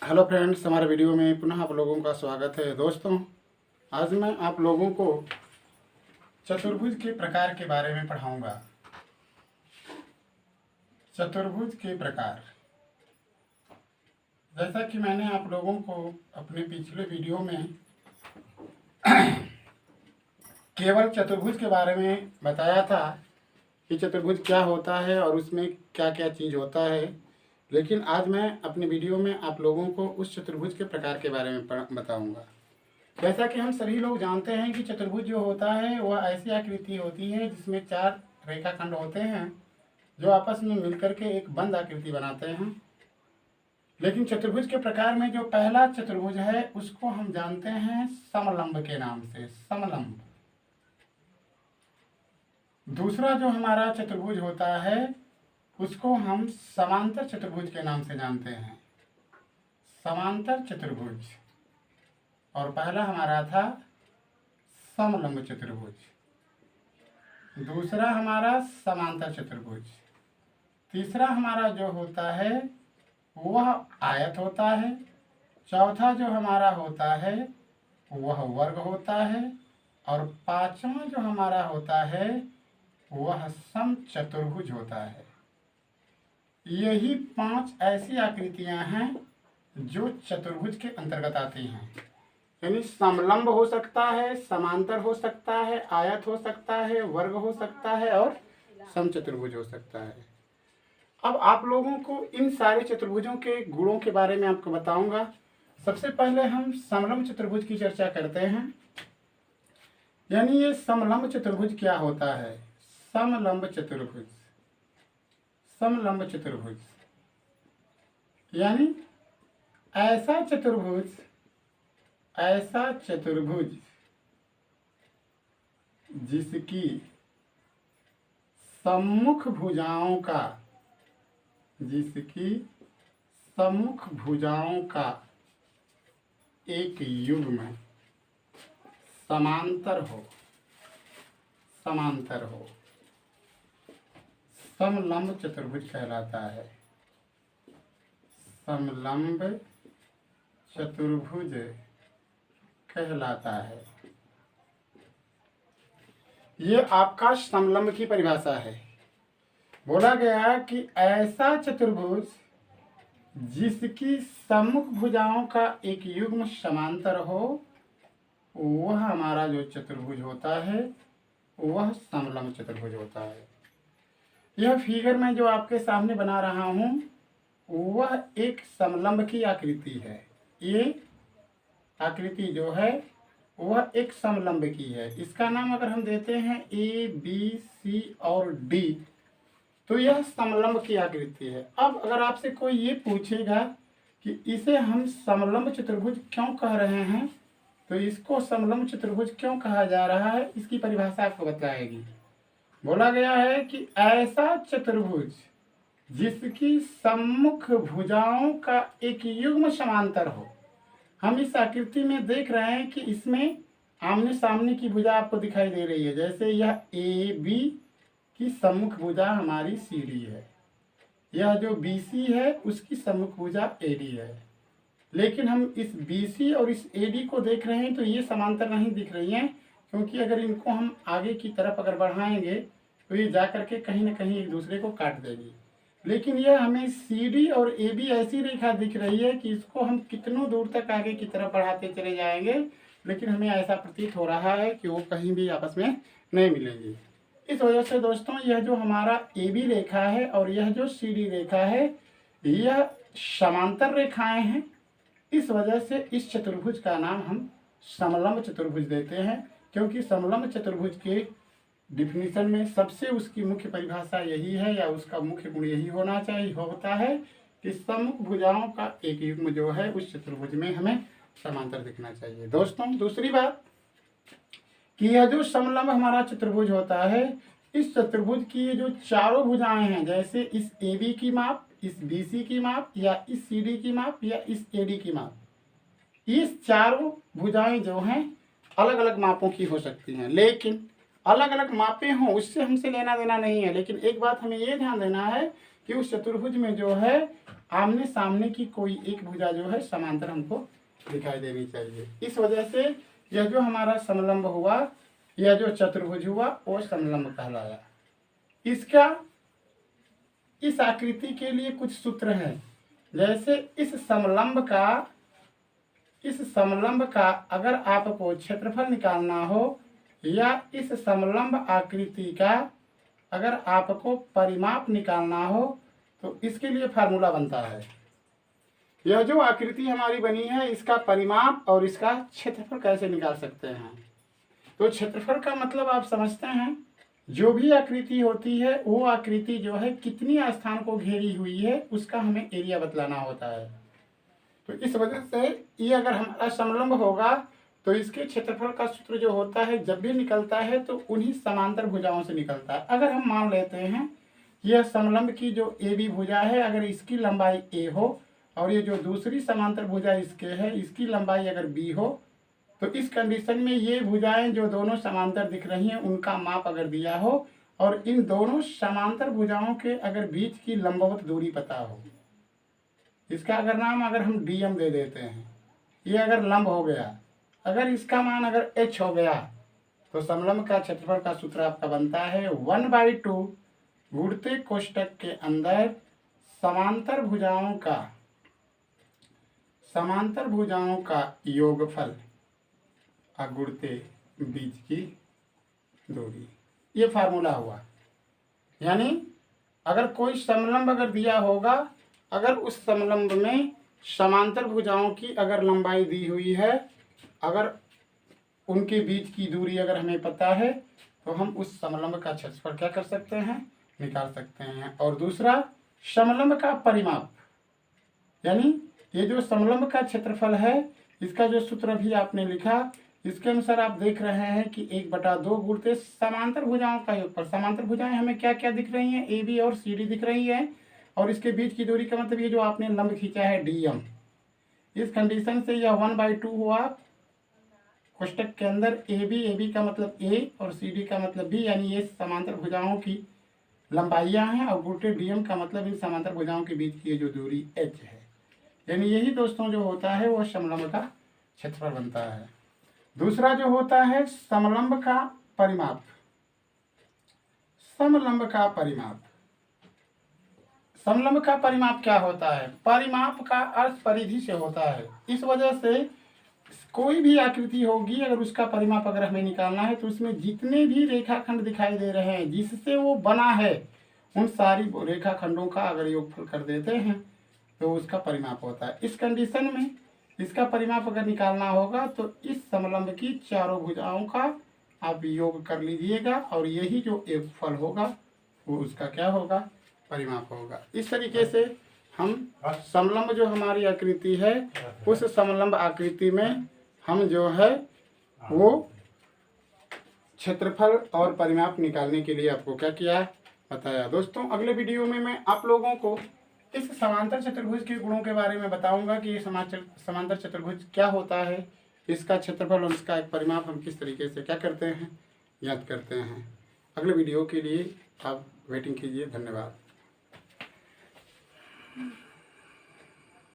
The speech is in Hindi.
हेलो फ्रेंड्स, हमारे वीडियो में पुनः आप लोगों का स्वागत है। दोस्तों, आज मैं आप लोगों को चतुर्भुज के प्रकार के बारे में पढ़ाऊंगा। चतुर्भुज के प्रकार, जैसा कि मैंने आप लोगों को अपने पिछले वीडियो में केवल चतुर्भुज के बारे में बताया था कि चतुर्भुज क्या होता है और उसमें क्या क्या चीज़ होता है, लेकिन आज मैं अपने वीडियो में आप लोगों को उस चतुर्भुज के प्रकार के बारे में बताऊंगा। जैसा कि हम सभी लोग जानते हैं कि चतुर्भुज जो होता है वह ऐसी आकृति होती है जिसमें 4 रेखाखंड होते हैं जो आपस में मिलकर के एक बंद आकृति बनाते हैं। लेकिन चतुर्भुज के प्रकार में जो पहला चतुर्भुज है उसको हम जानते हैं समलंब के नाम से, समलंब। दूसरा जो हमारा चतुर्भुज होता है उसको हम समांतर चतुर्भुज के नाम से जानते हैं, समांतर चतुर्भुज। और पहला हमारा था समलंब चतुर्भुज, दूसरा हमारा समांतर चतुर्भुज, तीसरा हमारा जो होता है वह आयत होता है, चौथा जो हमारा होता है वह वर्ग होता है, और पांचवा जो हमारा होता है वह समचतुर्भुज होता है। यही 5 ऐसी आकृतियां हैं जो चतुर्भुज के अंतर्गत आती हैं। यानी समलंब हो सकता है, समांतर हो सकता है, आयत हो सकता है, वर्ग हो सकता है और समचतुर्भुज हो सकता है। अब आप लोगों को इन सारे चतुर्भुजों के गुणों के बारे में आपको बताऊंगा। सबसे पहले हम समलंब चतुर्भुज की चर्चा करते हैं। यानी ये समलंब चतुर्भुज क्या होता है? समलंब चतुर्भुज, समलंब चतुर्भुज यानी ऐसा चतुर्भुज, ऐसा चतुर्भुज जिसकी सम्मुख भुजाओं का, जिसकी सम्मुख भुजाओं का एक युग्म समांतर हो, समांतर हो, समलंब चतुर्भुज कहलाता है। समलंब चतुर्भुज कहलाता है। ये आपका समलंब की परिभाषा है। बोला गया कि ऐसा चतुर्भुज जिसकी सम्मुख भुजाओं का एक युग्म समांतर हो, वह हमारा जो चतुर्भुज होता है वह समलंब चतुर्भुज होता है। यह फिगर मैं जो आपके सामने बना रहा हूं वह एक समलंब की आकृति है। ये आकृति जो है वह एक समलंब की है। इसका नाम अगर हम देते हैं ए, बी, सी और डी, तो यह समलंब की आकृति है। अब अगर आपसे कोई ये पूछेगा कि इसे हम समलंब चतुर्भुज क्यों कह रहे हैं, तो इसको समलंब चतुर्भुज क्यों कहा जा रहा है, इसकी परिभाषा आपको बताएगी। बोला गया है कि ऐसा चतुर्भुज जिसकी सम्मुख भुजाओं का एक युग्म समांतर हो। हम इस आकृति में देख रहे हैं कि इसमें आमने सामने की भुजा आपको दिखाई दे रही है। जैसे यह ए बी की सम्मुख भुजा हमारी सी डी है, यह जो बी सी है उसकी सम्मुख भुजा ए डी है। लेकिन हम इस बी सी और इस ए डी को देख रहे हैं तो ये समांतर नहीं दिख रही हैं, क्योंकि अगर इनको हम आगे की तरफ अगर बढ़ाएंगे तो ये जा करके कहीं ना कहीं एक दूसरे को काट देगी। लेकिन यह हमें सी डी और ए बी ऐसी रेखा दिख रही है कि इसको हम कितनों दूर तक आगे की तरफ बढ़ाते चले जाएंगे, लेकिन हमें ऐसा प्रतीत हो रहा है कि वो कहीं भी आपस में नहीं मिलेंगी। इस वजह से दोस्तों, यह जो हमारा ए बी रेखा है और यह जो सी डी रेखा है, यह समांतर रेखाएं हैं। इस वजह से इस चतुर्भुज का नाम हम समलंब चतुर्भुज देते हैं, क्योंकि समलंब चतुर्भुज के डिफिनीशन में सबसे उसकी मुख्य परिभाषा यही है, या उसका मुख्य गुण यही होना चाहिए, होता है कि सम्मुख भुजाओं का एक युग्म जो है उस चतुर्भुज में हमें समांतर दिखना चाहिए। दोस्तों, दूसरी बात कि यह जो समलंब हमारा चतुर्भुज होता है, इस चतुर्भुज की ये जो चारों भुजाएं हैं, जैसे इस ए बी की माप, इस बी सी की माप, या इस सी डी की माप, या इस ए डी की माप, इस चारों भुजाएं जो हैं अलग अलग मापों की हो सकती हैं। लेकिन अलग अलग मापें हों उससे हमसे लेना देना नहीं है। लेकिन एक बात हमें ये ध्यान देना है कि उस चतुर्भुज में जो है आमने सामने की कोई एक भुजा जो है समांतर हमको दिखाई देनी चाहिए। इस वजह से यह जो हमारा समलंब हुआ, यह जो चतुर्भुज हुआ वो समलंब कहलाया। इसका इस आकृति के लिए कुछ सूत्र हैं। जैसे इस समलंब का अगर आपको क्षेत्रफल निकालना हो या इस समलंब आकृति का अगर आपको परिमाप निकालना हो तो इसके लिए फार्मूला बनता है। यह जो आकृति हमारी बनी है इसका परिमाप और इसका क्षेत्रफल कैसे निकाल सकते हैं। तो क्षेत्रफल का मतलब आप समझते हैं, जो भी आकृति होती है वो आकृति जो है कितनी स्थान को घेरी हुई है उसका हमें एरिया बतलाना होता है। तो इस वजह से ये अगर हमारा समलंब होगा तो इसके क्षेत्रफल का सूत्र जो होता है जब भी निकलता है तो उन्हीं समांतर भुजाओं से निकलता है। अगर हम मान लेते हैं यह समलंब की जो ए बी भुजा है अगर इसकी लंबाई ए हो और ये जो दूसरी समांतर भुजा इसके है इसकी लंबाई अगर बी हो, तो इस कंडीशन में ये भुजाएं जो दोनों समांतर दिख रही हैं उनका माप अगर दिया हो और इन दोनों समांतर भुजाओं के अगर बीच की लंबवत दूरी पता हो, इसका अगर नाम अगर हम डीएम दे देते हैं, ये अगर लंब हो गया, अगर इसका मान अगर एच हो गया तो समलंब का क्षेत्रफल का सूत्र आपका बनता है 1/2 गुणते कोष्टक के अंदर समांतर भुजाओं का योगफल गुणते बीच की दूरी। ये फार्मूला हुआ। यानी अगर कोई समलंब अगर दिया होगा, अगर उस समलंब में समांतर भुजाओं की अगर लंबाई दी हुई है, अगर उनके बीच की दूरी अगर हमें पता है तो हम उस समलंब का क्षेत्रफल क्या कर सकते हैं, निकाल सकते हैं। और दूसरा समलंब का परिमाप, यानी ये जो समलंब का क्षेत्रफल है इसका जो सूत्र भी आपने लिखा इसके अनुसार आप देख रहे हैं कि 1/2 गुणते समांतर भुजाओं का योगफल। समांतर भुजाएं हमें क्या क्या दिख रही हैं, ए बी और सी डी दिख रही है और इसके बीच की दूरी का मतलब ये जो आपने लंब खींचा है डीएम। इस कंडीशन से यह 1/2 हुआ कोष्टक के अंदर ए बी का मतलब ए और सी डी का मतलब बी, यानी ये समांतर भुजाओं की लंबाइयाँ हैं और गुणते डीएम का मतलब इन समांतर भुजाओं के बीच की जो दूरी एच है। यानी यही दोस्तों जो होता है वो समलंब का क्षेत्रफल बनता है। दूसरा जो होता है समलंब का परिमाप। समलंब का परिमाप क्या होता है, परिमाप का अर्थ परिधि से होता है। इस वजह से कोई भी आकृति होगी अगर उसका परिमाप अगर हमें निकालना है तो उसमें जितने भी रेखाखंड दिखाई दे रहे हैं जिससे वो बना है उन सारी रेखाखंडों का अगर योगफल कर देते हैं तो उसका परिमाप होता है। इस कंडीशन में इसका परिमाप अगर निकालना होगा तो इस समलंब की चारों भुजाओं का आप योग कर लीजिएगा और यही जो योगफल होगा वो उसका क्या होगा, परिमाप होगा। इस तरीके से हम समलंब जो हमारी आकृति है उस समलंब आकृति में हम जो है वो क्षेत्रफल और परिमाप निकालने के लिए आपको क्या किया बताया। दोस्तों अगले वीडियो में मैं आप लोगों को इस समांतर चतुर्भुज के गुणों के बारे में बताऊंगा कि ये समांतर चतुर्भुज क्या होता है, इसका क्षेत्रफल और इसका एक परिमाप हम किस तरीके से क्या करते हैं, याद करते हैं। अगले वीडियो के लिए आप वेटिंग कीजिए। धन्यवाद।